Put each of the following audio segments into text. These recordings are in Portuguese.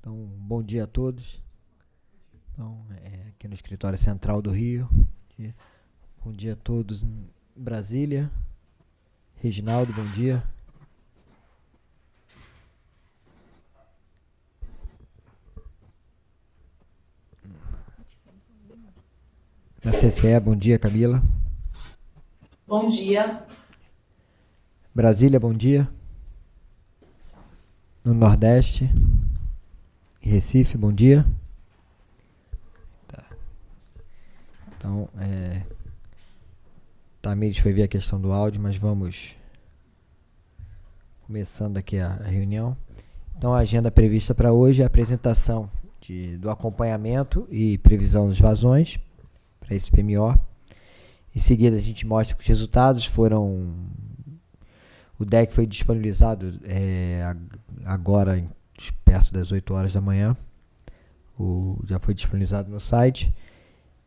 Então, bom dia a todos. Então, aqui no Escritório Central do Rio. Bom dia a todos em Brasília. Reginaldo, bom dia. Na CCE, bom dia, Camila. Bom dia. Brasília, bom dia. No Nordeste. Recife, bom dia. Tá. Então, Tamires foi ver a questão do áudio, mas vamos começando aqui a reunião. Então, a agenda prevista para hoje é a apresentação do acompanhamento e previsão das vazões para esse PMO. Em seguida, a gente mostra que os resultados foram... O deck foi disponibilizado agora, perto das 8 horas da manhã. Já foi disponibilizado no site.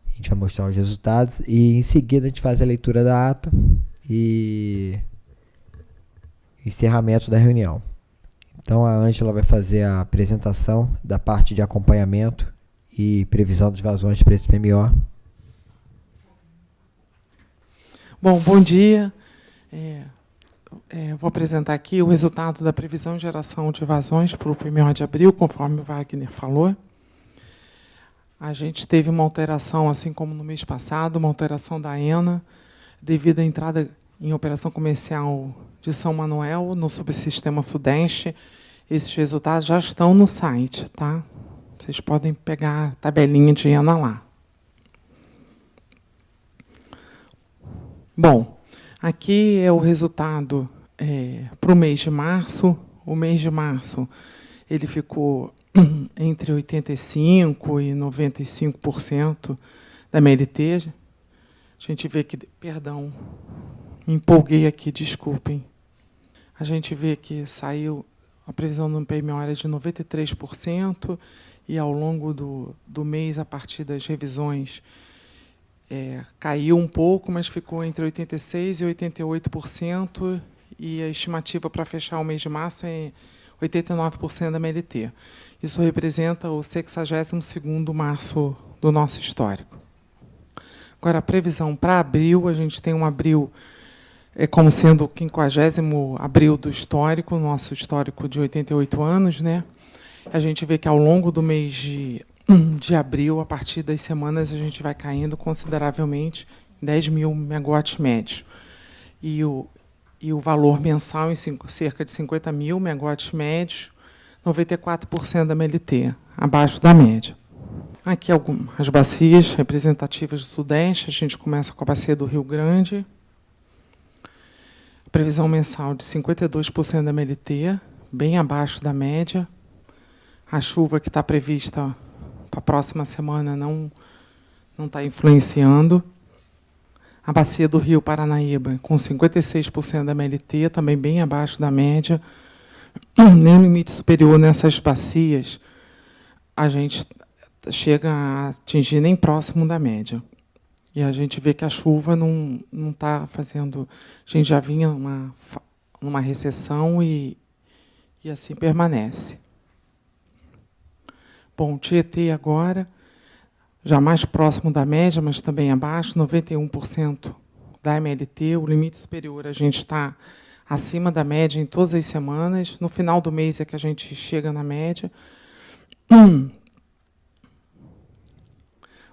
A gente vai mostrar os resultados. E em seguida, a gente faz a leitura da ata e encerramento da reunião. Então, a Ângela vai fazer a apresentação da parte de acompanhamento e previsão das vazões para esse PMO. Bom dia. Vou apresentar aqui o resultado da previsão e geração de vazões para o PMO de abril, conforme o Wagner falou. A gente teve uma alteração, assim como no mês passado, uma alteração da ENA, devido à entrada em operação comercial de São Manuel, no subsistema Sudeste. Esses resultados já estão no site, tá? Vocês podem pegar a tabelinha de ENA lá. Bom, aqui é o resultado para o mês de março. O mês de março ele ficou entre 85% e 95% da MLT. A gente vê que... Perdão, me empolguei aqui, desculpem. A gente vê que saiu... A previsão no PMO era de 93%, e ao longo do mês, a partir das revisões, caiu um pouco, mas ficou entre 86% e 88%, e a estimativa para fechar o mês de março é 89% da MLT. Isso representa o 62º março do nosso histórico. Agora, a previsão para abril, a gente tem um abril como sendo o 50º abril do histórico, nosso histórico de 88 anos, né? A gente vê que ao longo do mês de abril, a partir das semanas, a gente vai caindo consideravelmente 10 mil megawatts médios. E o valor mensal em cerca de 50 mil megawatts médios, 94% da MLT, abaixo da média. Aqui as bacias representativas do Sudeste. A gente começa com a bacia do Rio Grande. Previsão mensal de 52% da MLT, bem abaixo da média. A chuva que está prevista para a próxima semana não está influenciando. A bacia do Rio Paranaíba, com 56% da MLT, também bem abaixo da média. Nem limite superior nessas bacias a gente chega a atingir nem próximo da média. E a gente vê que a chuva não está fazendo... A gente já vinha numa recessão e assim permanece. Bom, Tietê agora, já mais próximo da média, mas também abaixo, 91% da MLT. O limite superior, a gente está acima da média em todas as semanas. No final do mês é que a gente chega na média.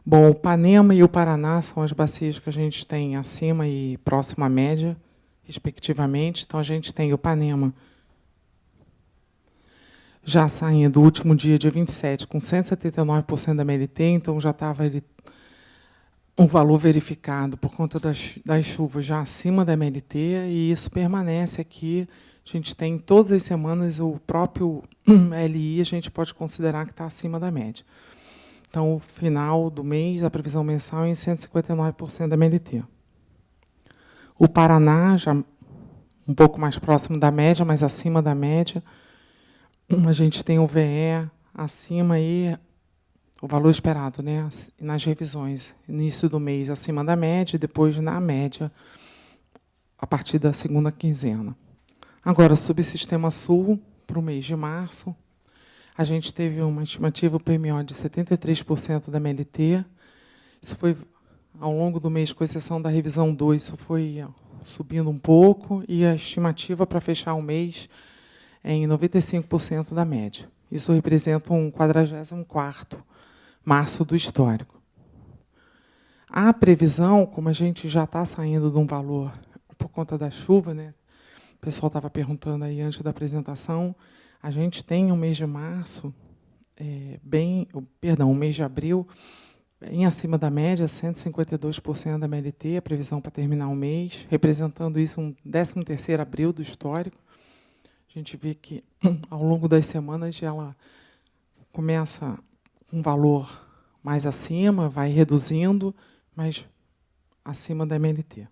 Bom, o Panema e o Paraná são as bacias que a gente tem acima e próximo à média, respectivamente. Então, a gente tem o Panema já saindo do último dia 27, com 179% da MLT, então já estava um valor verificado por conta das chuvas já acima da MLT, e isso permanece aqui. A gente tem todas as semanas o próprio LI, a gente pode considerar que está acima da média. Então, o final do mês, a previsão mensal é em 159% da MLT. O Paraná, já um pouco mais próximo da média, mas acima da média. A gente tem o VE acima e o valor esperado, né, nas revisões. Início do mês acima da média, e depois na média, a partir da segunda quinzena. Agora, o subsistema Sul, para o mês de março. A gente teve uma estimativa PMO de 73% da MLT. Isso foi, ao longo do mês, com exceção da revisão 2, isso foi subindo um pouco, e a estimativa para fechar o mês é em 95% da média. Isso representa um 44º março do histórico. A previsão, como a gente já está saindo de um valor por conta da chuva, né? O pessoal estava perguntando aí antes da apresentação, a gente tem um mês de março, o mês de abril, bem acima da média, 152% da MLT, a previsão para terminar o mês, representando isso um 13º abril do histórico. A gente vê que, ao longo das semanas, ela começa com um valor mais acima, vai reduzindo, mas acima da MLT.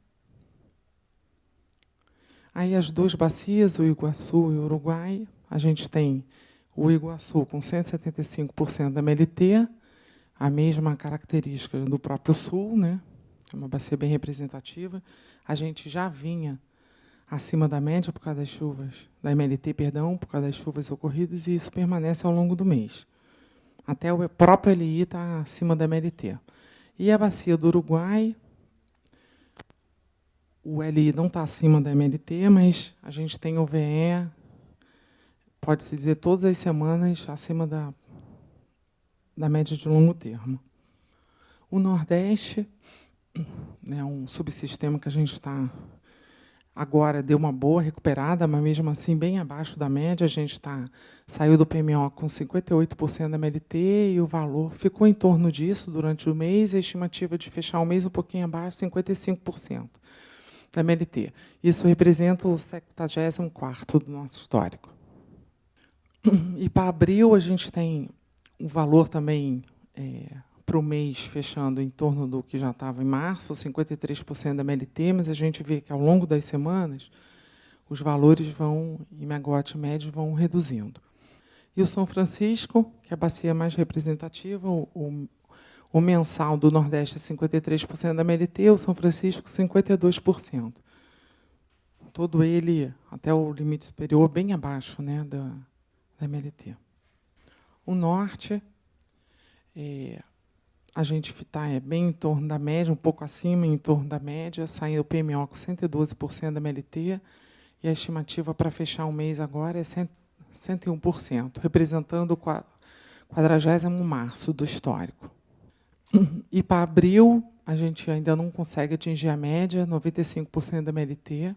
Aí as duas bacias, o Iguaçu e o Uruguai, a gente tem o Iguaçu com 175% da MLT, a mesma característica do próprio Sul, né? É uma bacia bem representativa. A gente já vinha acima da média por causa das chuvas, da MLT, perdão, por causa das chuvas ocorridas, e isso permanece ao longo do mês. Até o próprio LI está acima da MLT. E a bacia do Uruguai, o LI não está acima da MLT, mas a gente tem o VE, pode-se dizer, todas as semanas acima da média de longo termo. O Nordeste é um subsistema que a gente está agora, deu uma boa recuperada, mas mesmo assim bem abaixo da média. A gente saiu do PMO com 58% da MLT e o valor ficou em torno disso durante o mês, a estimativa de fechar o mês um pouquinho abaixo, 55% da MLT. Isso representa o 74º do nosso histórico. E para abril, a gente tem um valor também para o mês fechando em torno do que já estava em março, 53% da MLT, mas a gente vê que, ao longo das semanas, os valores em megawatt médio vão reduzindo. E o São Francisco, que é a bacia mais representativa, o mensal do Nordeste é 53% da MLT, o São Francisco 52%. Todo ele, até o limite superior, bem abaixo, né, da MLT. O Norte, a gente está bem em torno da média, um pouco acima, em torno da média, saiu o PMO com 112% da MLT, e a estimativa para fechar o mês agora é 101%, representando o 40º março do histórico. E para abril, a gente ainda não consegue atingir a média, 95% da MLT,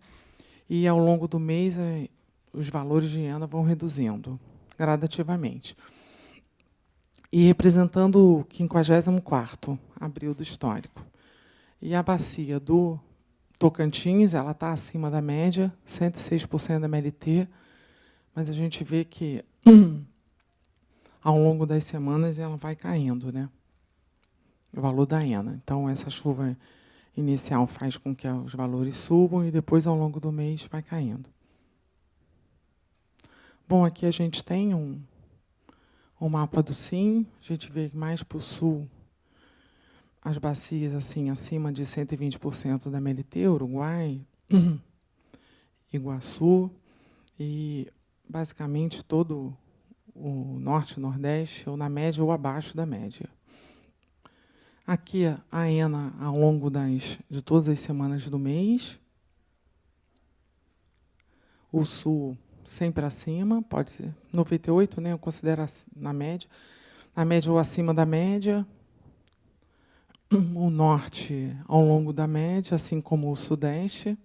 e, ao longo do mês, os valores de IENA vão reduzindo gradativamente. E representando o 54º abril do histórico. E a bacia do Tocantins, ela está acima da média, 106% da MLT, mas a gente vê que, ao longo das semanas, ela vai caindo, né? O valor da IENA. Então, essa chuva inicial faz com que os valores subam e depois, ao longo do mês, vai caindo. Bom, aqui a gente tem o mapa do SIM, a gente vê mais para o sul as bacias assim, acima de 120% da MLT, Uruguai, Iguaçu, e basicamente todo o norte e nordeste, ou na média ou abaixo da média. Aqui a ENA ao longo de todas as semanas do mês. O sul sempre acima, pode ser 98, né? Eu considero na média ou acima da média. O norte ao longo da média, assim como o sudeste.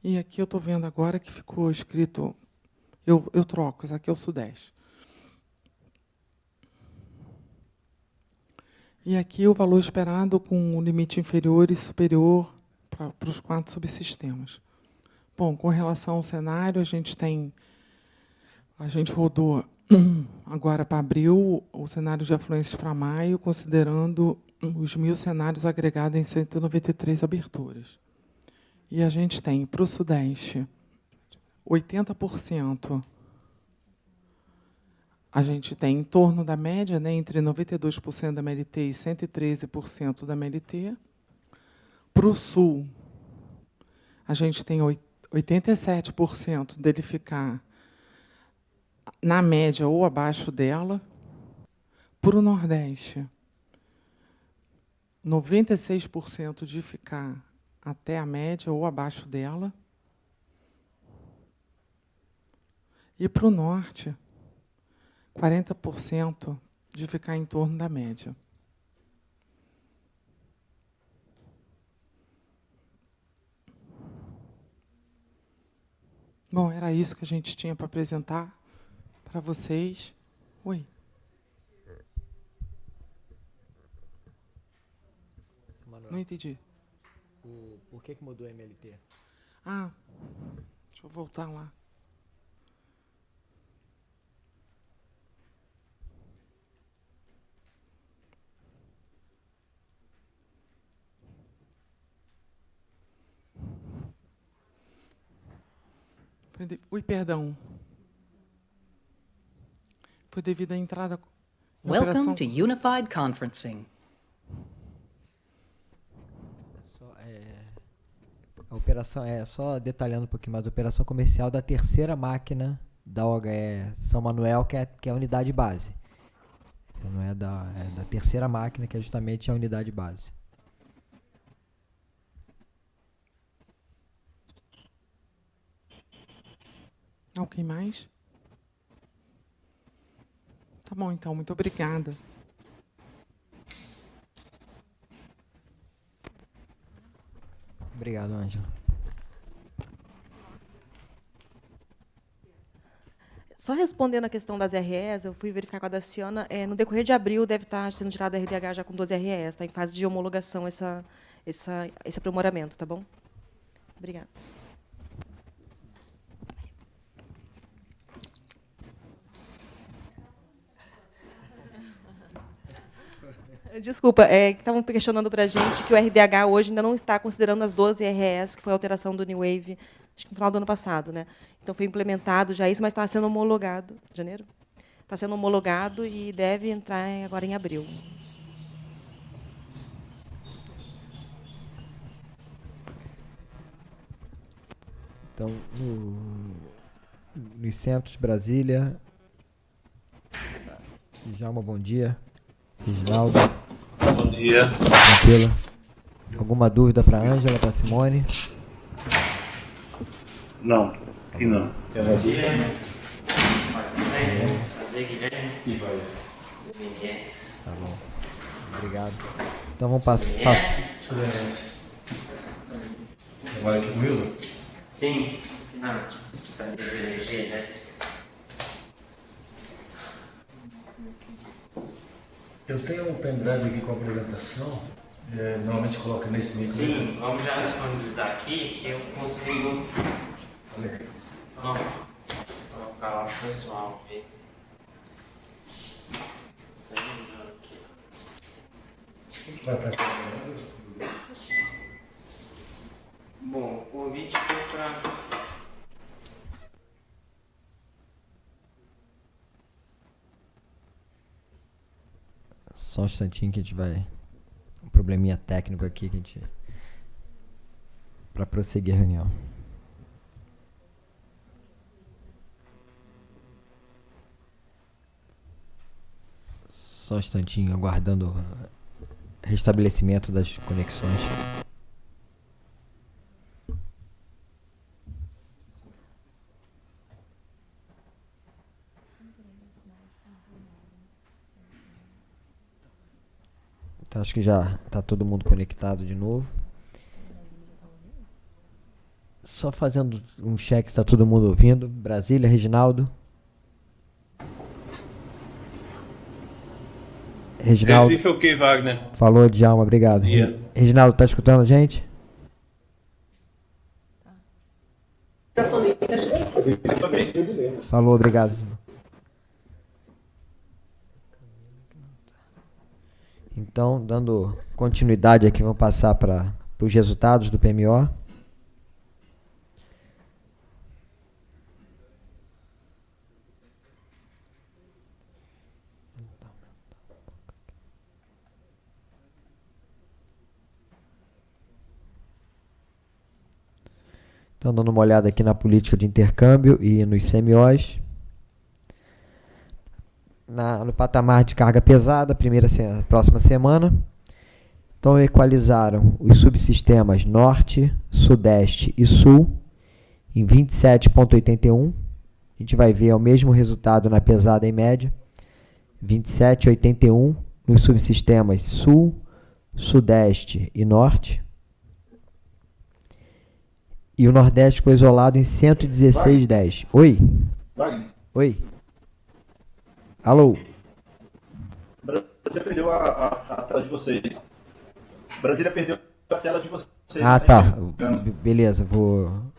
E aqui eu estou vendo agora que ficou escrito, eu troco, isso aqui é o sudeste. E aqui o valor esperado com o limite inferior e superior para os 4 subsistemas. Bom, com relação ao cenário, a gente rodou agora para abril o cenário de afluências para maio, considerando os 1.000 cenários agregados em 193 aberturas. E a gente tem, para o Sudeste, 80%. A gente tem em torno da média, né, entre 92% da MLT e 113% da MLT. Para o Sul, a gente tem 87% dele ficar na média ou abaixo dela. Para o Nordeste, 96% de ficar até a média ou abaixo dela. E para o Norte, 40% de ficar em torno da média. Bom, era isso que a gente tinha para apresentar para vocês. Oi. Não entendi. Por que mudou a MLT? Ah, deixa eu voltar lá. Ui, perdão. Foi devido à entrada em Welcome operação. to Unified Conferencing. A operação só detalhando um pouquinho mais, a operação comercial da terceira máquina da OHE São Manuel, que é a unidade base. Não é da terceira máquina, que é justamente a unidade base. Alguém mais? Tá bom, então. Muito obrigada. Obrigado, Ângela. Só respondendo a questão das REs, eu fui verificar com a Daciana, no decorrer de abril deve estar sendo tirado a RDH já com 12 REs, está em fase de homologação esse aprimoramento, tá bom? Obrigada. Desculpa, estavam questionando para a gente que o RDH hoje ainda não está considerando as 12 REs, que foi a alteração do New Wave, acho que no final do ano passado, né? Então, foi implementado já isso, mas está sendo homologado. Janeiro? Está sendo homologado e deve entrar agora em abril. Então, nos centros, Brasília. Djalma, bom dia. Reginaldo. Bom dia. Tranquila. Alguma dúvida para a Ângela, para a Simone? Não, aqui não. Bom dia. Prazer, Guilherme. E vai. Tá bom. Obrigado. Então vamos passar. Você trabalha aqui com o Wilson? Sim. Não, prazer de eleger, né? Eu tenho um pendrive aqui com a apresentação, normalmente coloca nesse micro. Sim, vamos já disponibilizar aqui que eu consigo colocar lá o pessoal. Vai estar aqui. Bom, o convite foi para... Só um instantinho que a gente vai... Um probleminha técnico aqui que a gente... Para prosseguir a reunião. Só um instantinho, aguardando o restabelecimento das conexões. Então, acho que já está todo mundo conectado de novo. Só fazendo um check se está todo mundo ouvindo. Brasília, Reginaldo. Reginaldo. Recife ok, Wagner. Falou, Djalma, obrigado. Yeah. Reginaldo, tá escutando a gente? Falou, obrigado. Então, dando continuidade aqui, vamos passar para os resultados do PMO. Então, dando uma olhada aqui na política de intercâmbio e nos CMOs. no patamar de carga pesada, próxima semana. Então, equalizaram os subsistemas Norte, Sudeste e Sul em 27,81. A gente vai ver o mesmo resultado na pesada em média. 27,81 nos subsistemas Sul, Sudeste e Norte. E o Nordeste ficou isolado em 116,10. Oi? Wagner, Oi? Alô? Brasília perdeu a tela de vocês. Brasília perdeu a tela de vocês. Ah, tá. Beleza, vou... O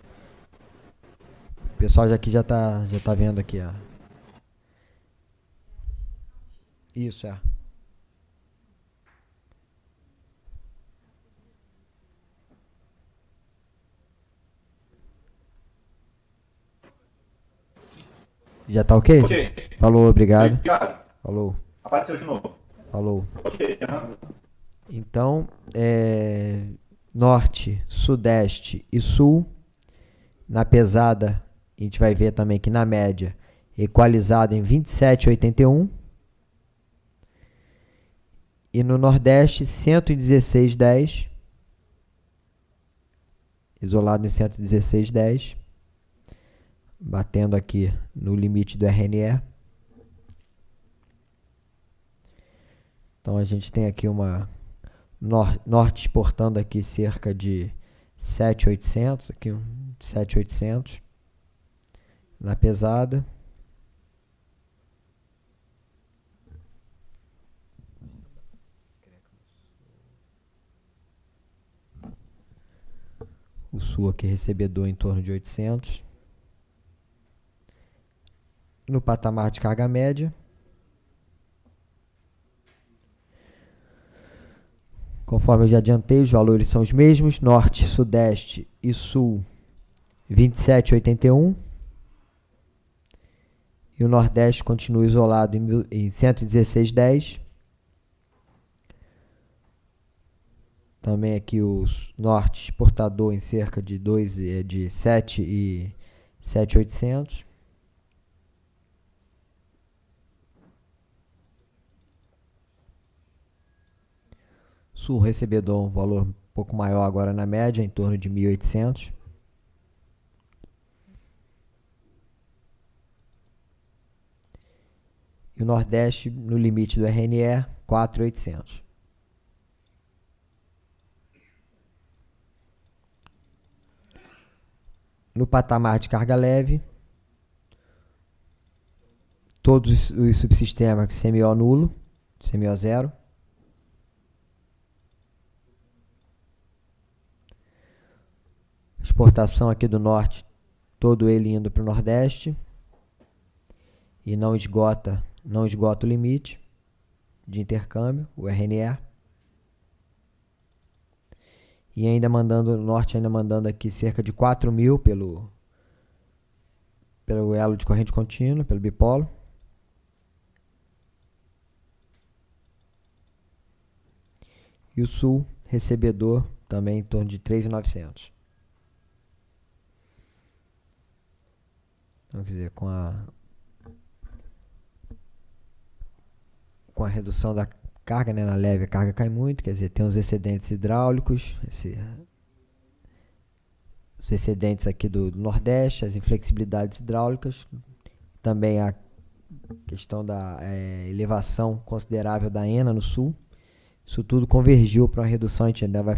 pessoal aqui já tá vendo aqui, ó. Isso, é. Já tá ok? Ok. Falou, obrigado. Obrigado. Falou. Apareceu de novo. Falou. Ok. aham. Então, Norte, Sudeste e Sul. Na pesada, a gente vai ver também que na média, equalizado em 27,81. E no Nordeste, 116,10. Isolado em 116,10. Batendo aqui no limite do RNE. Então a gente tem aqui uma Norte exportando aqui cerca de 7.800, aqui 7.800 na pesada. O Sul aqui recebedor em torno de 800. No patamar de carga média, conforme eu já adiantei, os valores são os mesmos. Norte, Sudeste e Sul, 27,81. E o Nordeste continua isolado em 116,10. Também aqui o Norte exportador em cerca de 7,800. Sul recebedor um valor um pouco maior agora na média, em torno de 1.800. E o Nordeste no limite do RNE, 4.800. No patamar de carga leve, todos os subsistemas CMO nulo, CMO zero. Exportação aqui do Norte, todo ele indo para o Nordeste. E não esgota o limite de intercâmbio, o RNE. E ainda mandando, o Norte ainda mandando aqui cerca de 4.000 pelo elo de corrente contínua, pelo bipolo. E o Sul, recebedor, também em torno de 3.900. Então, quer dizer, com a redução da carga, né, na leve, a carga cai muito, quer dizer, tem os excedentes hidráulicos, os excedentes aqui do Nordeste, as inflexibilidades hidráulicas, também a questão da elevação considerável da ENA no Sul. Isso tudo convergiu para uma redução. A gente ainda vai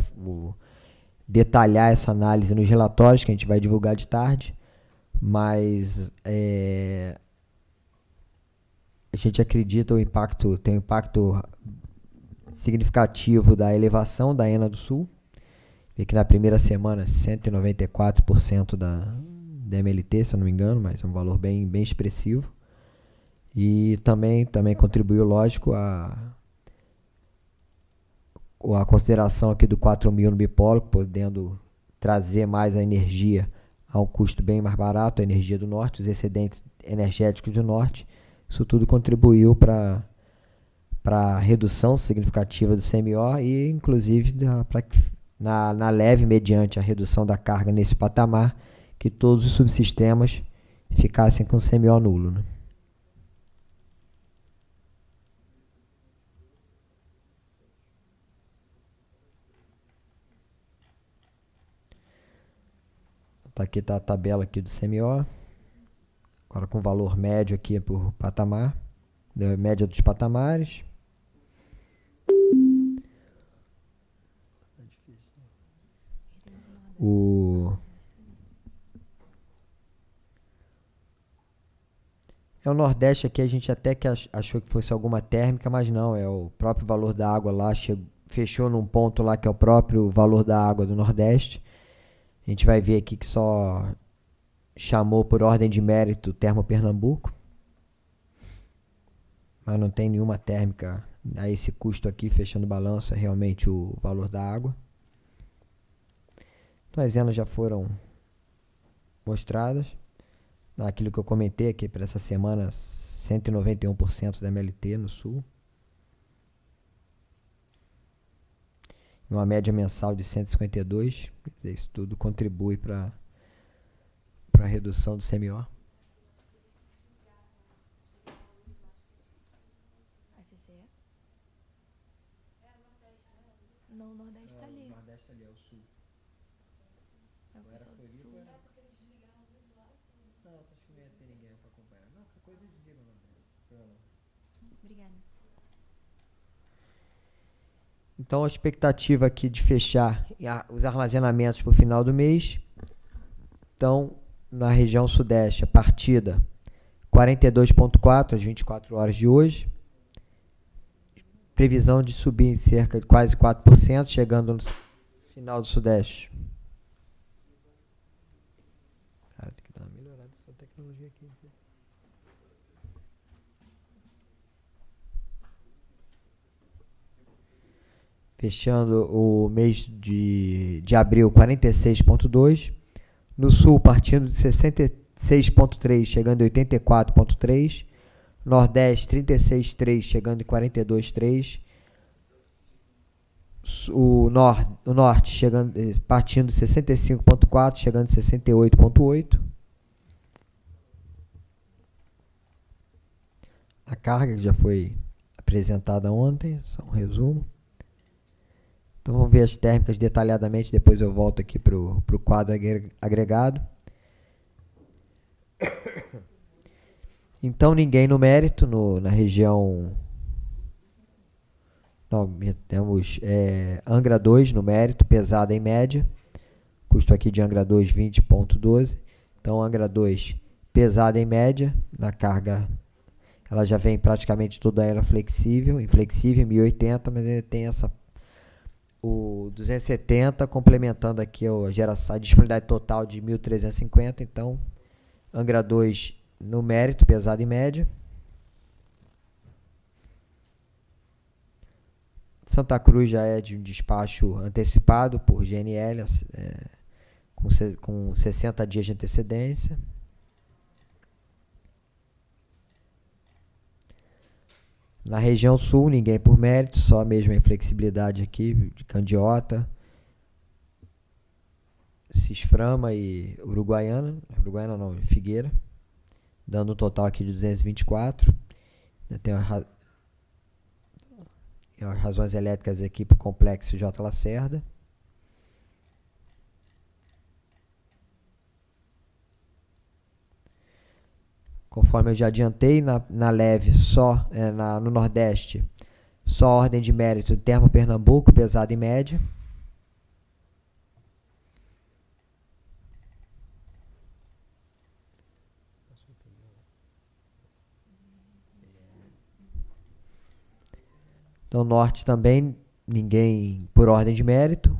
detalhar essa análise nos relatórios que a gente vai divulgar de tarde, mas a gente acredita tem um impacto significativo da elevação da ENA do Sul. Vê que na primeira semana 194% da MLT, se eu não me engano, mas é um valor bem expressivo. E também contribuiu, lógico, a consideração aqui do 4.000 no bipolo, podendo trazer mais a energia a um custo bem mais barato, a energia do Norte, os excedentes energéticos do Norte. Isso tudo contribuiu para a redução significativa do CMO e, inclusive, na leve, mediante a redução da carga nesse patamar, que todos os subsistemas ficassem com CMO nulo, né? aqui tá a tabela aqui do CMO. Agora com valor médio aqui por patamar. Média dos patamares. O Nordeste aqui, a gente até que achou que fosse alguma térmica, mas não, é o próprio valor da água lá, fechou num ponto lá que é o próprio valor da água do Nordeste. A gente vai ver aqui que só chamou por ordem de mérito Termopernambuco, mas não tem nenhuma térmica a esse custo aqui, fechando o balanço, é realmente o valor da água. Então as zenas já foram mostradas. Aquilo que eu comentei aqui para essa semana, 191% da MLT no Sul. E uma média mensal de 152. Quer dizer, isso tudo contribui para a redução do CMO. Não, o Nordeste está ali. O Nordeste ali é o Sul. É o pessoal do Sul. Não, acho que não ia ter ninguém para acompanhar. Não, que coisa de dia, Obrigada. Então, a expectativa aqui de fechar os armazenamentos para o final do mês. Então, na região Sudeste, a partida 42,4 às 24 horas de hoje. Previsão de subir em cerca de quase 4%, chegando no final do Sudeste. Cara, tem que dar uma melhorada nessa tecnologia aqui. Fechando o mês de abril, 46,2. No Sul, partindo de 66,3, chegando em 84,3. Nordeste, 36,3, chegando em 42,3. O Norte, partindo de 65,4, chegando em 68,8. A carga que já foi apresentada ontem, só um resumo. Então vamos ver as térmicas detalhadamente, depois eu volto aqui para o quadro agregado. Então ninguém no mérito na região. Não, temos Angra 2 no mérito, pesada em média. Custo aqui de Angra 2, 20,12. Então Angra 2, pesada em média. Na carga, ela já vem praticamente toda ela flexível, inflexível, 1080, mas ainda tem o 270 complementando aqui a disponibilidade total de 1350. Então Angra 2 no mérito, pesado em média. Santa Cruz já é de um despacho antecipado por GNL, com 60 dias de antecedência. Na região Sul, ninguém por mérito, só mesmo a inflexibilidade aqui de Candiota, Cisframa e Uruguaiana. Uruguaiana não, Figueira. Dando um total aqui de 224. Tem as razões elétricas aqui para o complexo J. Lacerda. Conforme eu já adiantei, na leve só, no Nordeste, só ordem de mérito Termopernambuco, pesado e média. Então, Norte também, ninguém por ordem de mérito.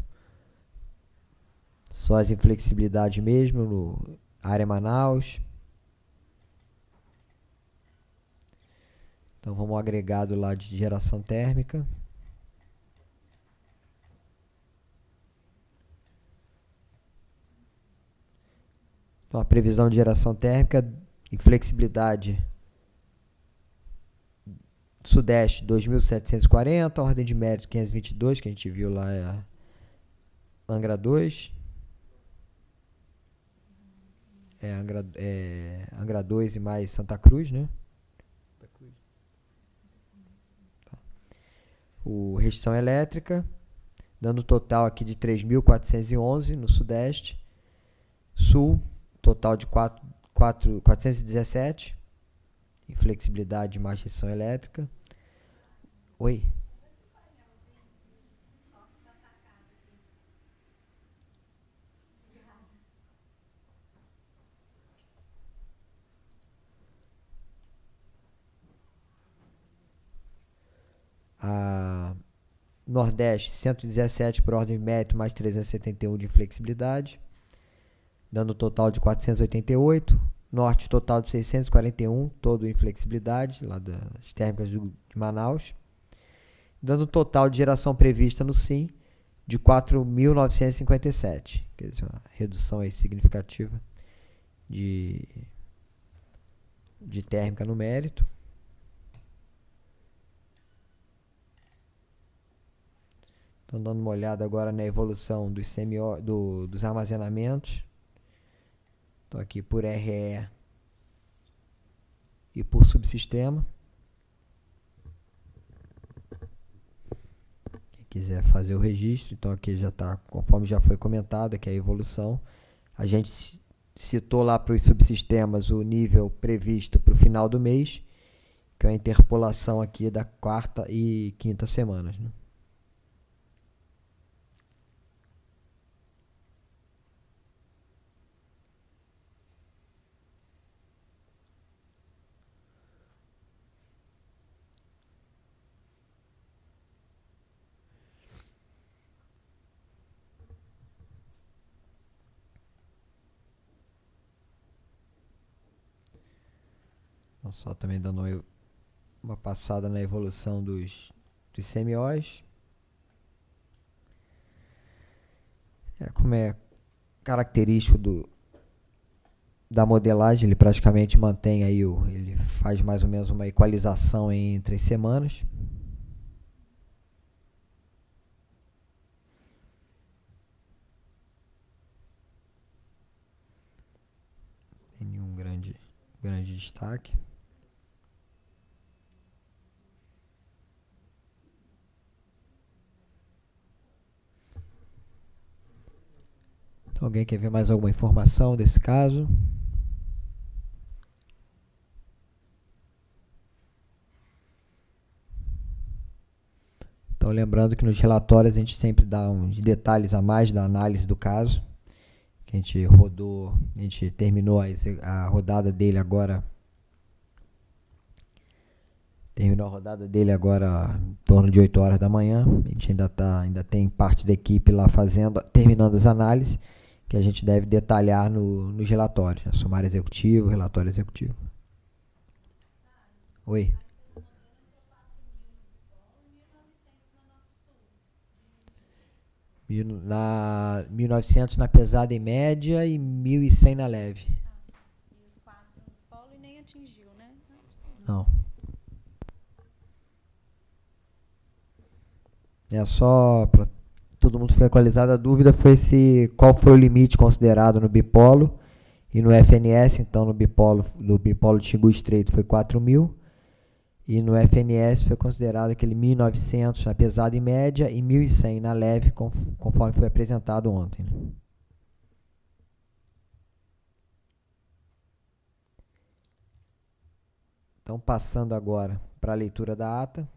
Só as inflexibilidades mesmo, no área Manaus. Então, vamos ao agregado lá de geração térmica. Então, a previsão de geração térmica, inflexibilidade Sudeste 2.740, ordem de mérito 522, que a gente viu lá é a Angra 2. Angra 2 e mais Santa Cruz, né? Tá. O restrição elétrica, dando total aqui de 3.411 no Sudeste. Sul, total de 417, inflexibilidade e mais restrição elétrica. Oi? A Nordeste, 117 por ordem de mérito, mais 371 de inflexibilidade, dando total de 488. Norte, total de 641, todo em flexibilidade, lá das térmicas de Manaus, dando total de geração prevista no SIM de 4.957, quer dizer, uma redução aí significativa de térmica no mérito. Estão dando uma olhada agora na evolução dos, dos armazenamentos. Estou aqui por RE e por subsistema. Quem quiser fazer o registro, então aqui já está, conforme já foi comentado, aqui é a evolução. A gente citou lá para os subsistemas o nível previsto para o final do mês, que é a interpolação aqui da quarta e quinta semanas, né? Então, só também dando uma passada na evolução dos CMOs. Como é característico da modelagem, ele praticamente mantém aí, ele faz mais ou menos uma equalização entre as semanas. Tem nenhum grande destaque. Então, alguém quer ver mais alguma informação desse caso? Então, lembrando que nos relatórios a gente sempre dá uns detalhes a mais da análise do caso, que a gente rodou, a gente terminou a rodada dele agora. Terminou a rodada dele agora em torno de 8 horas da manhã. A gente ainda tem parte da equipe lá terminando as análises, que a gente deve detalhar nos relatórios, né? Sumário executivo, relatório executivo. Oi? Na 1.900 na pesada e média e 1.100 na leve. E os 4 no polo e nem atingiu, né? Não. É só para todo mundo ficar equalizado. A dúvida foi qual foi o limite considerado no bipolo e no FNS. Então, no bipolo de Xingu Estreito foi 4.000 e no FNS foi considerado aquele 1.900 na pesada e média e 1.100 na leve, conforme foi apresentado ontem, né? Então, passando agora para a leitura da ata.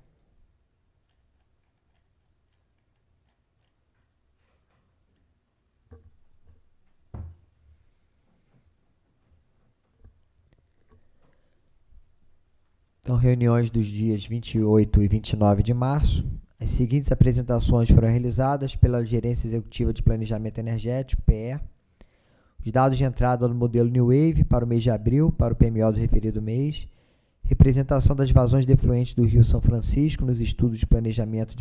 Então, reuniões dos dias 28 e 29 de março. As seguintes apresentações foram realizadas pela Gerência Executiva de Planejamento Energético, PE. Os dados de entrada no modelo New Wave para o mês de abril, para o PMO do referido mês. Representação das vazões de efluentes do Rio São Francisco nos estudos de planejamento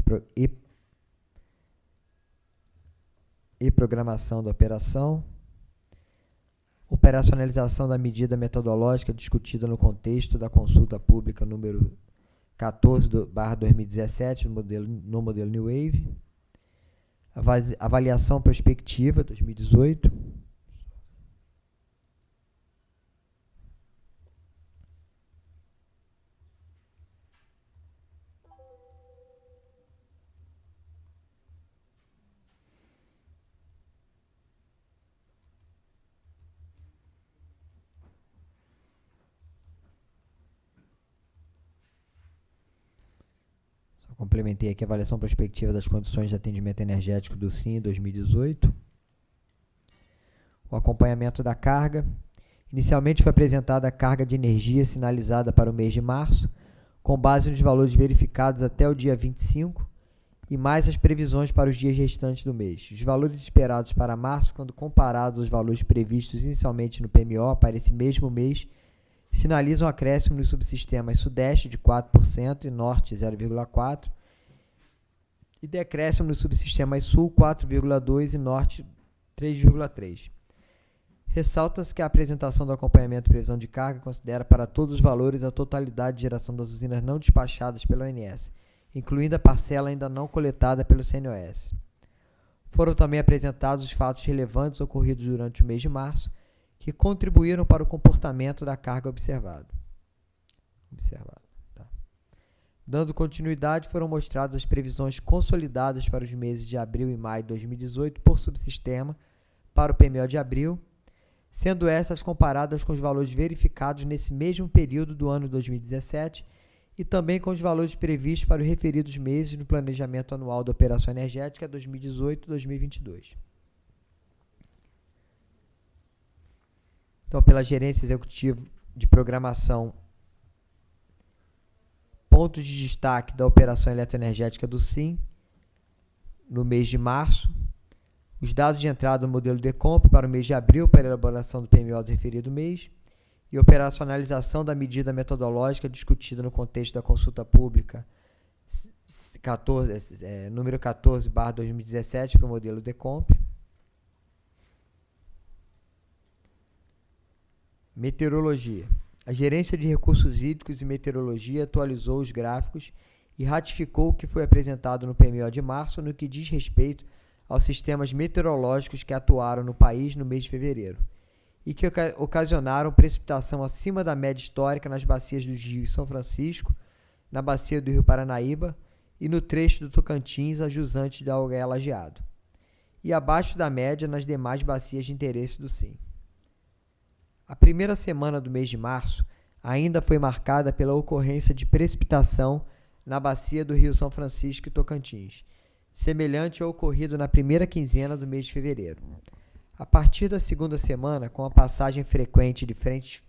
e programação da operação. Operacionalização da medida metodológica discutida no contexto da consulta pública número 14/2017 no modelo New Wave. Avaliação prospectiva 2018. complementei aqui a avaliação prospectiva das condições de atendimento energético do SIM em 2018. O acompanhamento da carga. Inicialmente foi apresentada a carga de energia sinalizada para o mês de março, com base nos valores verificados até o dia 25 e mais as previsões para os dias restantes do mês. Os valores esperados para março, quando comparados aos valores previstos inicialmente no PMO para esse mesmo mês, sinalizam acréscimo nos subsistemas Sudeste de 4% e Norte 0,4% e decréscimo nos subsistemas Sul 4,2% e Norte 3,3%. Ressalta-se que a apresentação do acompanhamento e previsão de carga considera para todos os valores a totalidade de geração das usinas não despachadas pela ONS, incluindo a parcela ainda não coletada pelo CNOS. Foram também apresentados os fatos relevantes ocorridos durante o mês de março, que contribuíram para o comportamento da carga observado. Tá. Dando continuidade, foram mostradas as previsões consolidadas para os meses de abril e maio de 2018 por subsistema para o PMO de abril, sendo essas comparadas com os valores verificados nesse mesmo período do ano 2017 e também com os valores previstos para os referidos meses no Planejamento Anual da Operação Energética 2018-2022. Então, pela Gerência Executiva de Programação, pontos de destaque da Operação Eletroenergética do SIM no mês de março. Os dados de entrada do modelo DECOMP para o mês de abril para a elaboração do PMO do referido mês e operacionalização da medida metodológica discutida no contexto da consulta pública número 14/2017 para o modelo DECOMP. Meteorologia. A Gerência de Recursos Hídricos e Meteorologia atualizou os gráficos e ratificou o que foi apresentado no PMO de março no que diz respeito aos sistemas meteorológicos que atuaram no país no mês de fevereiro e que ocasionaram precipitação acima da média histórica nas bacias do Rio e São Francisco, na bacia do Rio Paranaíba e no trecho do Tocantins a jusante da Algaia Lajeado, e abaixo da média nas demais bacias de interesse do SIM. A primeira semana do mês de março ainda foi marcada pela ocorrência de precipitação na bacia do Rio São Francisco e Tocantins, semelhante ao ocorrido na primeira quinzena do mês de fevereiro. A partir da segunda semana, com a passagem frequente de frentes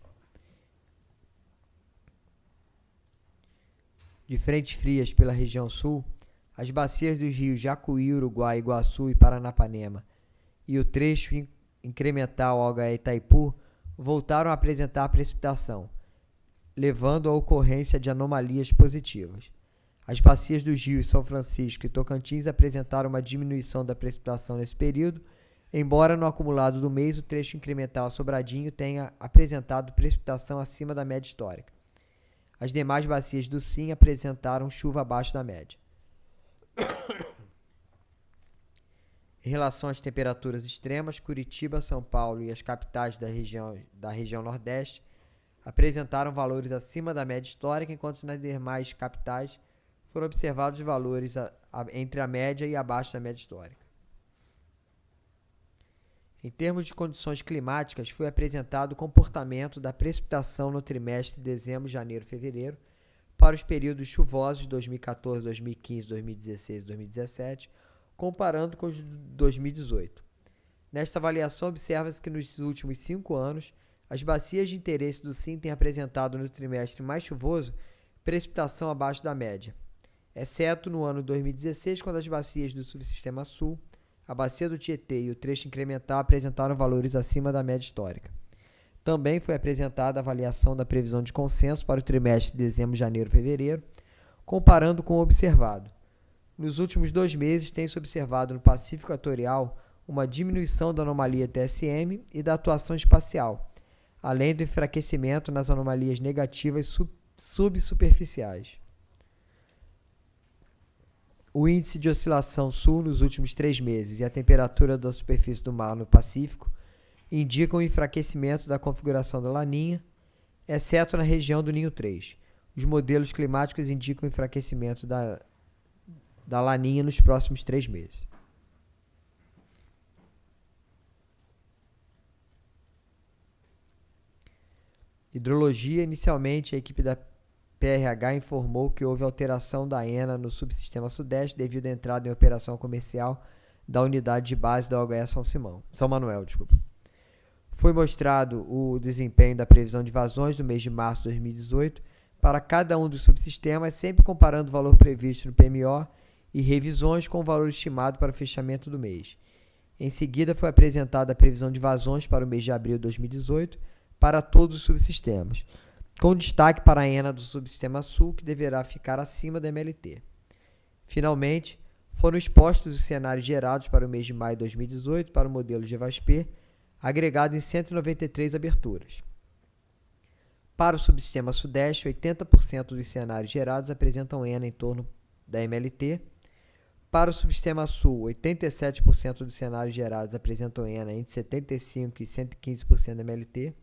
frias pela região sul, as bacias dos rios Jacuí, Uruguai, Iguaçu e Paranapanema e o trecho incremental Algaia e Itaipu voltaram a apresentar precipitação, levando à ocorrência de anomalias positivas. As bacias dos rios São Francisco e Tocantins apresentaram uma diminuição da precipitação nesse período, embora no acumulado do mês o trecho incremental Sobradinho tenha apresentado precipitação acima da média histórica. As demais bacias do SIM apresentaram chuva abaixo da média. Em relação às temperaturas extremas, Curitiba, São Paulo e as capitais da região Nordeste apresentaram valores acima da média histórica, enquanto nas demais capitais foram observados valores entre a média e abaixo da média histórica. Em termos de condições climáticas, foi apresentado o comportamento da precipitação no trimestre de dezembro, janeiro e fevereiro para os períodos chuvosos de 2014, 2015, 2016 e 2017, comparando com os de 2018. Nesta avaliação, observa-se que nos últimos 5 anos, as bacias de interesse do SIM têm apresentado no trimestre mais chuvoso precipitação abaixo da média, exceto no ano 2016, quando as bacias do subsistema Sul, a bacia do Tietê e o trecho incremental apresentaram valores acima da média histórica. Também foi apresentada a avaliação da previsão de consenso para o trimestre de dezembro, janeiro e fevereiro, comparando com o observado. Nos últimos 2 meses, tem-se observado no Pacífico Equatorial uma diminuição da anomalia TSM e da atuação espacial, além do enfraquecimento nas anomalias negativas subsuperficiais. O índice de oscilação sul nos últimos 3 meses e a temperatura da superfície do mar no Pacífico indicam o enfraquecimento da configuração da Laninha, exceto na região do Ninho 3. Os modelos climáticos indicam o enfraquecimento da Laninha nos próximos 3 meses. Hidrologia. Inicialmente, a equipe da PRH informou que houve alteração da ENA no subsistema Sudeste devido à entrada em operação comercial da unidade de base da OHS São Manuel. Foi mostrado o desempenho da previsão de vazões do mês de março de 2018 para cada um dos subsistemas, sempre comparando o valor previsto no PMO e revisões com o valor estimado para o fechamento do mês. Em seguida, foi apresentada a previsão de vazões para o mês de abril de 2018 para todos os subsistemas, com destaque para a ENA do subsistema Sul, que deverá ficar acima da MLT. Finalmente, foram expostos os cenários gerados para o mês de maio de 2018 para o modelo GVASP, agregado em 193 aberturas. Para o subsistema Sudeste, 80% dos cenários gerados apresentam ENA em torno da MLT. Para o subsistema Sul, 87% dos cenários gerados apresentam ENA entre 75% e 115% da MLT.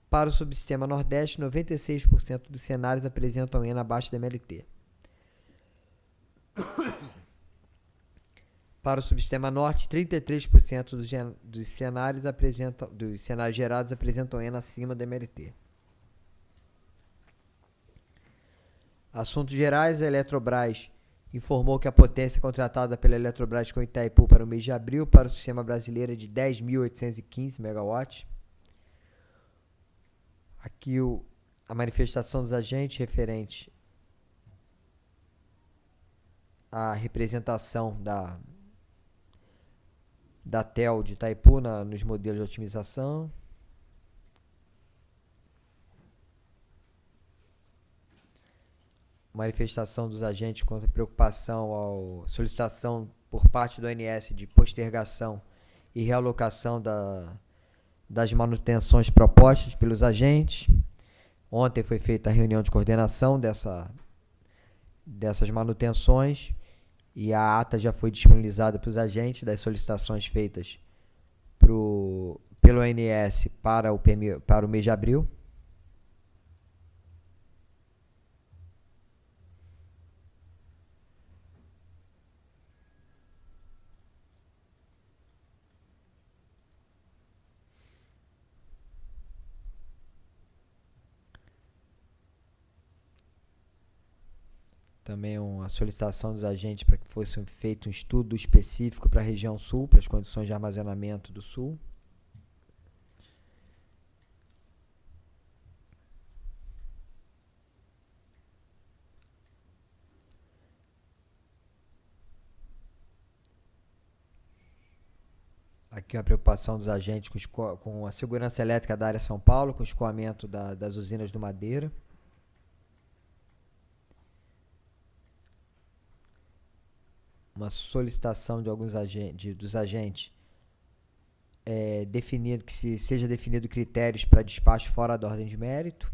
Para o subsistema Nordeste, 96% dos cenários apresentam ENA abaixo da MLT. Para o subsistema Norte, 33% dos cenários gerados apresentam ENA acima da MLT. Assuntos gerais, a Eletrobras informou que a potência contratada pela Eletrobras com Itaipu para o mês de abril para o sistema brasileiro é de 10.815 MW. Aqui a manifestação dos agentes referente à representação da TEL de Itaipu nos modelos de otimização. Manifestação dos agentes quanto à preocupação à solicitação por parte do ONS de postergação e realocação das manutenções propostas pelos agentes. Ontem foi feita a reunião de coordenação dessas manutenções e a ata já foi disponibilizada para os agentes das solicitações feitas pelo ONS para o mês de abril. Também uma solicitação dos agentes para que fosse feito um estudo específico para a região sul, para as condições de armazenamento do sul. Aqui uma preocupação dos agentes com a segurança elétrica da área São Paulo, com o escoamento das usinas do Madeira. Uma solicitação de alguns dos agentes que seja definido critérios para despacho fora da ordem de mérito.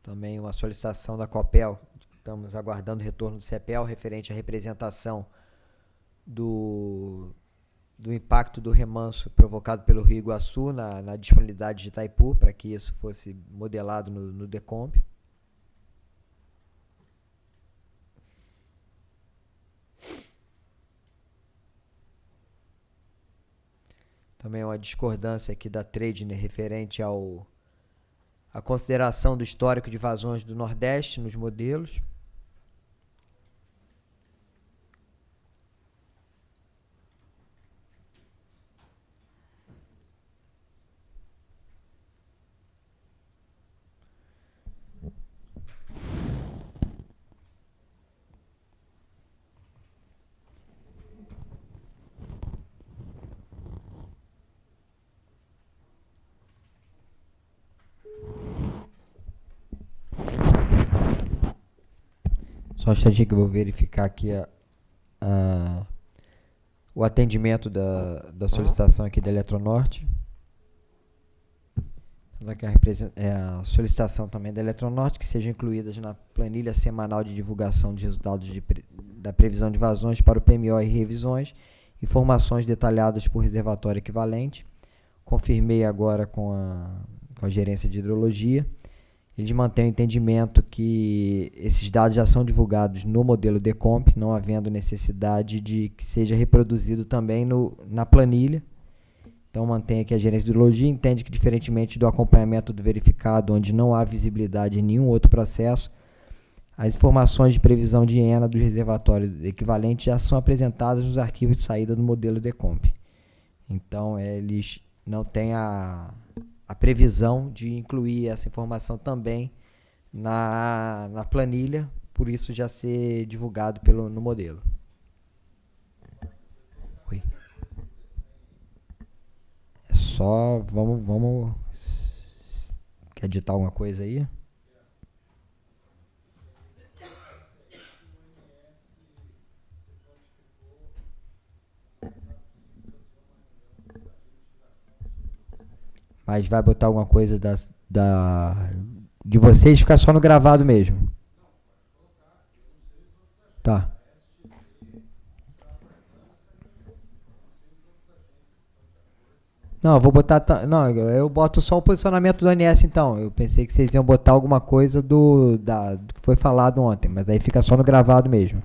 Também uma solicitação da COPEL, estamos aguardando o retorno do CEPEL, referente à representação do impacto do remanso provocado pelo Rio Iguaçu na disponibilidade de Itaipu, para que isso fosse modelado no DECOMP. Também uma discordância aqui da Tradner referente à consideração do histórico de vazões do Nordeste nos modelos. Só um instantinho que eu vou verificar aqui o atendimento da solicitação aqui da Eletronorte. Então, aqui a solicitação também da Eletronorte, que sejam incluídas na planilha semanal de divulgação de resultados da previsão de vazões para o PMO e revisões, informações detalhadas por reservatório equivalente. Confirmei agora com a gerência de hidrologia. Eles mantêm o entendimento que esses dados já são divulgados no modelo DECOMP, não havendo necessidade de que seja reproduzido também na planilha. Então, mantém aqui a gerência de hidrologia, entende que, diferentemente do acompanhamento do verificado, onde não há visibilidade em nenhum outro processo, as informações de previsão de ENA dos reservatórios equivalentes já são apresentadas nos arquivos de saída do modelo DECOMP. Então, eles não têm a previsão de incluir essa informação também na planilha, por isso já ser divulgado no modelo. Oi. É só, vamos... Quer digitar alguma coisa aí? Mas vai botar alguma coisa de vocês, ficar só no gravado mesmo. Tá. Não, eu vou botar... Não, eu boto só o posicionamento do ONS, então. Eu pensei que vocês iam botar alguma coisa do que foi falado ontem, mas aí fica só no gravado mesmo.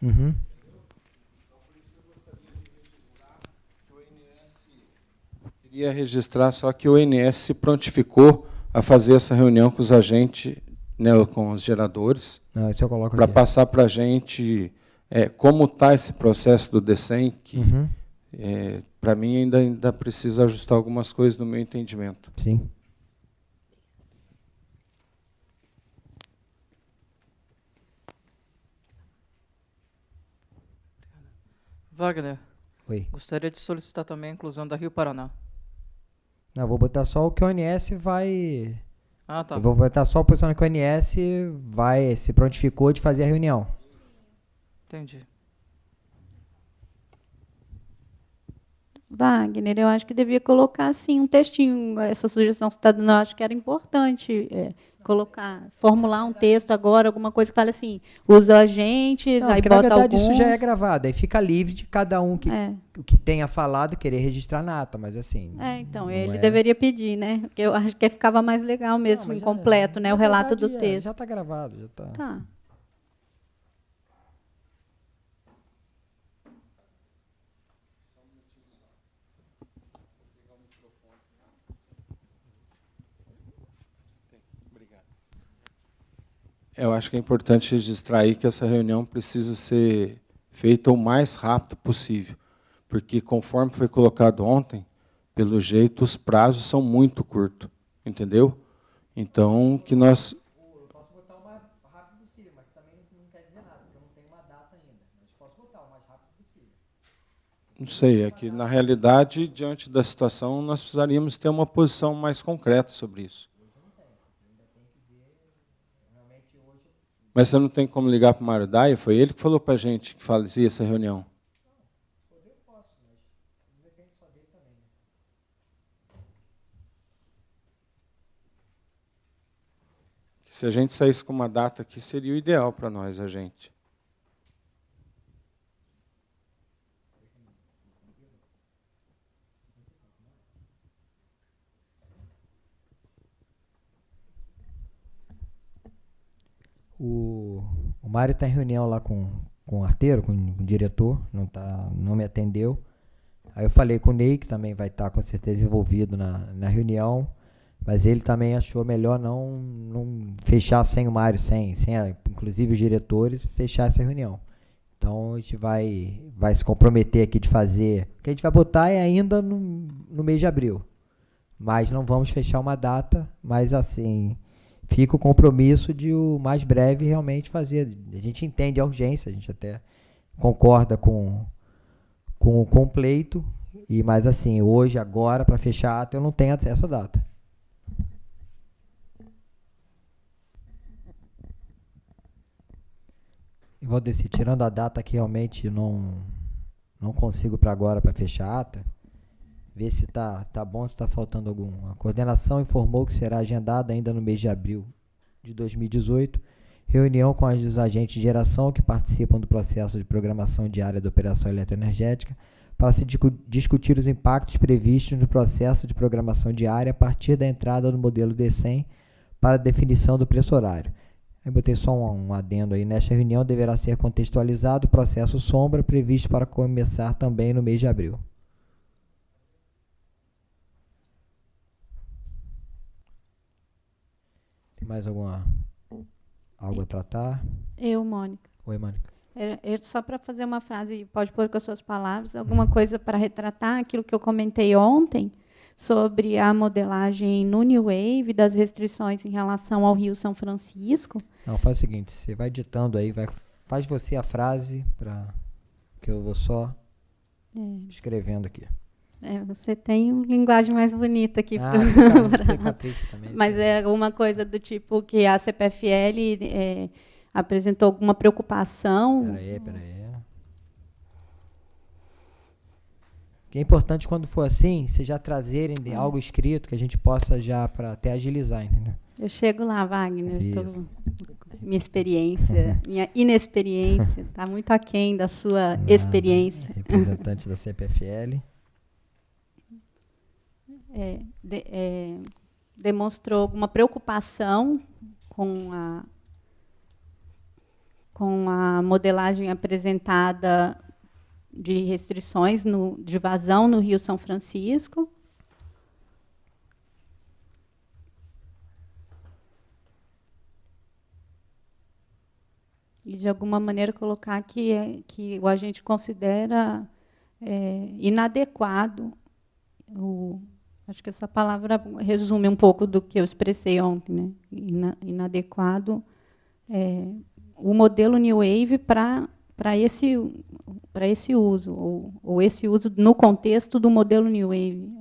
Uhum. Queria registrar só que o ONS se prontificou a fazer essa reunião com os agentes, né, com os geradores, para passar para a gente como está esse processo do DECEM, que para mim ainda precisa ajustar algumas coisas no meu entendimento. Sim. Wagner, oi. Gostaria de solicitar também a inclusão da Rio Paraná. Não, vou botar só o que o ONS vai... Ah, tá. Eu vou botar só a posição que o ONS se prontificou de fazer a reunião. Entendi. Wagner, eu acho que devia colocar assim um textinho. Essa sugestão que você está dando, eu acho que era importante formular um texto agora, alguma coisa que fale assim, os agentes, não, aí bota na verdade alguns. Isso já é gravado, aí fica livre de cada um o que tenha falado querer registrar na ata, mas assim... então, ele deveria pedir, né? Porque eu acho que ficava mais legal mesmo, incompleto, né? O relato do texto. Já está gravado, já está. Tá. Eu acho que é importante registrar aí que essa reunião precisa ser feita o mais rápido possível, porque, conforme foi colocado ontem, pelo jeito, os prazos são muito curtos, entendeu? Então, que nós... Eu posso botar o mais rápido possível, mas também não quer dizer nada, porque eu não tenho uma data ainda. Mas posso botar o mais rápido possível. Não sei, é que, na realidade, diante da situação, nós precisaríamos ter uma posição mais concreta sobre isso. Mas você não tem como ligar para o Mário Daia? Foi ele que falou para a gente que fazia essa reunião. Eu posso, mas não depende só dele também. Se a gente saísse com uma data aqui, seria o ideal para nós, a gente. O Mário está em reunião lá com o arteiro, com o diretor, não me atendeu. Aí eu falei com o Ney, que também vai estar com certeza envolvido na reunião, mas ele também achou melhor não fechar sem o Mário, sem inclusive os diretores, fechar essa reunião. Então a gente vai se comprometer aqui de fazer. O que a gente vai botar é ainda no mês de abril, mas não vamos fechar uma data, mas assim... Fica o compromisso de o mais breve realmente fazer. A gente entende a urgência, a gente até concorda com o pleito, mas assim, hoje, agora, para fechar a ata, eu não tenho essa data. E Valdeci, tirando a data que realmente não consigo para agora para fechar a ata, ver se tá bom, se está faltando algum. A coordenação informou que será agendada ainda no mês de abril de 2018, reunião com os agentes de geração que participam do processo de programação diária da operação eletroenergética para se discutir os impactos previstos no processo de programação diária a partir da entrada do modelo D100 para a definição do preço horário. Eu botei só um adendo aí. Nesta reunião deverá ser contextualizado o processo sombra previsto para começar também no mês de abril. Tem mais algo a tratar? Mônica. Oi, Mônica. Só para fazer uma frase, pode pôr com as suas palavras, alguma coisa para retratar aquilo que eu comentei ontem sobre a modelagem no New Wave das restrições em relação ao Rio São Francisco. Não, faz o seguinte, você vai ditando aí, faz você a frase, que eu vou só escrevendo aqui. Você tem uma linguagem mais bonita aqui. Você capricha também. Mas é alguma coisa do tipo que a CPFL apresentou alguma preocupação. Peraí. O que é importante quando for assim, vocês já trazerem algo escrito que a gente possa já para até agilizar, entendeu? Eu chego lá, Wagner. Minha experiência, minha inexperiência, está muito aquém da sua experiência. Representante da CPFL. Demonstrou alguma preocupação com a modelagem apresentada de restrições de vazão no Rio São Francisco. E, de alguma maneira, colocar que o agente considera inadequado, acho que essa palavra resume um pouco do que eu expressei ontem, né? Inadequado o modelo New Wave para esse uso, ou esse uso no contexto do modelo New Wave.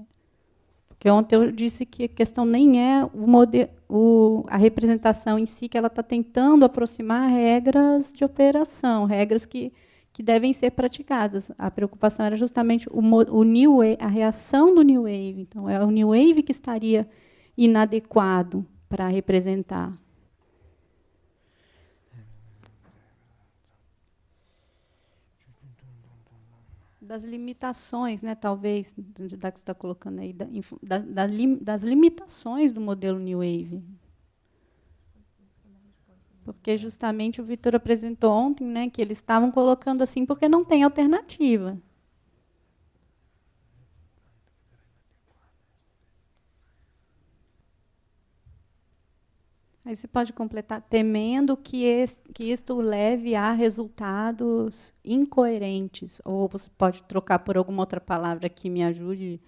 Porque ontem eu disse que a questão nem é a representação em si, que ela está tentando aproximar regras de operação, regras que devem ser praticadas. A preocupação era justamente o New Wave, a reação do New Wave. Então, é o New Wave que estaria inadequado para representar. Das limitações, né, talvez, da que você está colocando aí, das limitações do modelo New Wave. Porque justamente o Vitor apresentou ontem, né, que eles estavam colocando assim porque não tem alternativa. Aí você pode completar, temendo que isto leve a resultados incoerentes. Ou você pode trocar por alguma outra palavra que me ajude,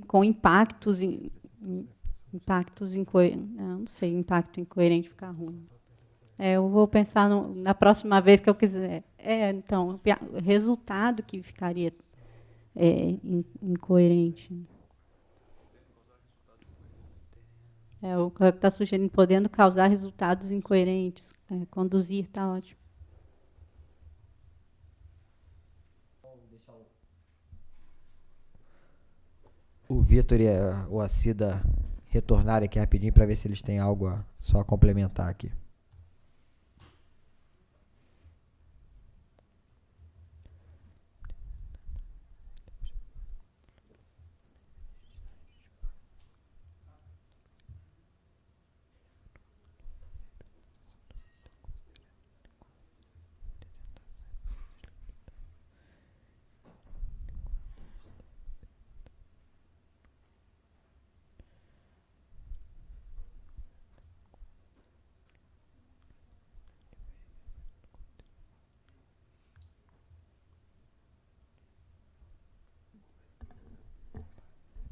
com impactos incoerentes. Não sei, impacto incoerente fica ruim. Eu vou pensar na próxima vez que eu quiser. Então, o resultado que ficaria incoerente. O que está sugerindo, podendo causar resultados incoerentes. Conduzir, está ótimo. O Vitor ou a Cida retornarem aqui rapidinho para ver se eles têm algo só a complementar aqui.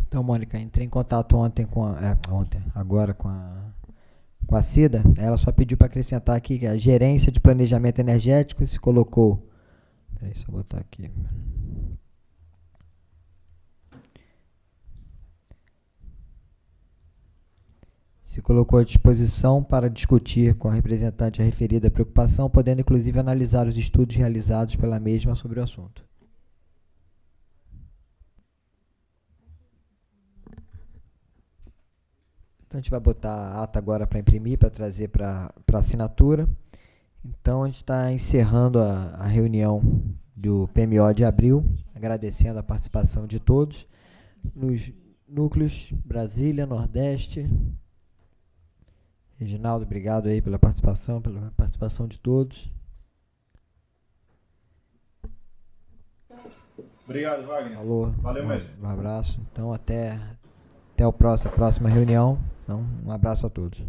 Então, Mônica, entrei em contato agora com a Cida. Ela só pediu para acrescentar aqui que a gerência de planejamento energético se colocou. Espera aí, só botar aqui. Se colocou à disposição para discutir com a representante a referida preocupação, podendo inclusive analisar os estudos realizados pela mesma sobre o assunto. Então, a gente vai botar a ata agora para imprimir, para trazer para assinatura. Então, a gente está encerrando a reunião do PMO de abril, agradecendo a participação de todos, nos núcleos Brasília, Nordeste, Reginaldo, obrigado aí pela participação de todos. Obrigado, Wagner. Falou. Valeu mesmo. Um abraço. Então, até a próxima reunião. Então, um abraço a todos.